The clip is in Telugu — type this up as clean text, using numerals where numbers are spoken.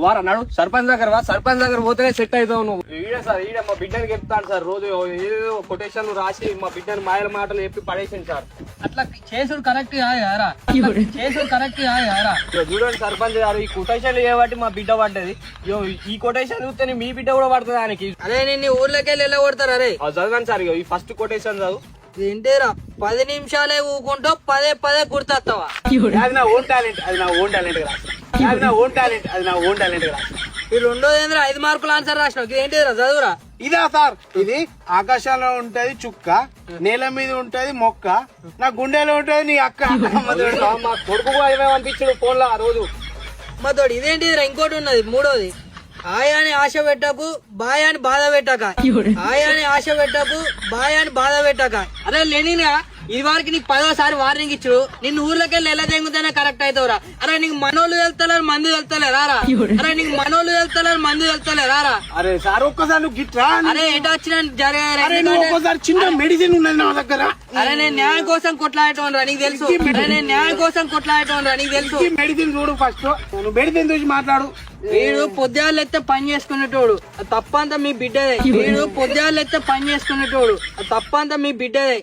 వారు అన్నాడు సర్పంచ్ దగ్గర పోతేనే సెట్ అవుతావు నువ్వు. ఈడే మా బిడ్డని చెప్తాను సార్, రోజు ఏదో కొటేషన్లు రాసి మా బిడ్డని మాయల మాటలు చెప్పి పడేసింది సార్. అట్లా చేసుడు కరెక్ట్ కాదా, చేసుడు కరెక్ట్ కాదా? చూడండి సర్పంచ్ గారు, ఈ కొటేషన్లు చేయబట్టి మా బిడ్డ పడ్డది. ఈ కొటేషన్ చూస్తే మీ బిడ్డ కూడా పడుతుంది ఆయనకి. అరే నేను ఊర్లోకి వెళ్ళి ఎలా కొడతారు? అరే చదవండి సార్, ఈ ఫస్ట్ కొటేషన్ చదువు. ఏంటేరా 10 నిమిషాలే ఊకుంటూ పదే గుర్తొస్తావా? అది నా ఓన్ టాలెంట్, అది నా ఓన్ టాలెంట్ కదా. ఈ రెండోది ఏంద్రా 5 మార్కులు ఆన్సర్ రాసినావు, ఇది ఏంటిదిరా చదువురా. ఇదా సార్, ఇది ఆకాశంలో ఉంటది చుక్క, నేల మీద ఉంటది మొక్క, నా గుండెలో ఉంటది నీ అక్క. మా కొడుకు పంపించాడు ఫోన్ లో ఆ రోజు. మా తోడు ఇదేంటిదిరా? ఇంకోటి ఉన్నది మూడోది, ఆయాని ఆశ పెట్టకు బాయాని బాధ పెట్టక, ఆయాని ఆశ పెట్టకు బాయాని బాధ పెట్టక. అరే లేనినా ఇది వరకు నీకు 10వ వార్నింగ్ ఇచ్చు, నిన్ను ఊర్లోకి వెళ్ళి ఎలా తెంగుతేనే కరెక్ట్ అవుతావురా. అరే నీకు మనోళ్ళు వెళ్తలేరు మందు వెళ్తలేరా? అరే నీకు మనోళ్ళు వెళ్తలేరు మందు వెళ్తలేరా? అరే సార్ ఒక్కసారి నువ్వు గిట్రా. అరే ఎటు వచ్చిన ఒక్కసారి చిన్న మెడిసిన్ ఉన్నది నా దగ్గర. అరే నేను న్యాయం కోసం కొట్లాడటం నీకు తెలుసు. అరే నేను న్యాయం కోసం కొట్లాడటం నీకు తెలుసు. మెడిసిన్ చూడు ఫస్ట్, నువ్వు మెడిసిన్ చూసి మాట్లాడు. వీడు పొద్దుగాలు ఎత్తే పని చేసుకునేటోడు, తప్పంతా మీ బిడ్డదే. వీడు పొద్దుగాలు ఎత్తే పని చేసుకునేటోడు, తప్పంతా మీ బిడ్డదే.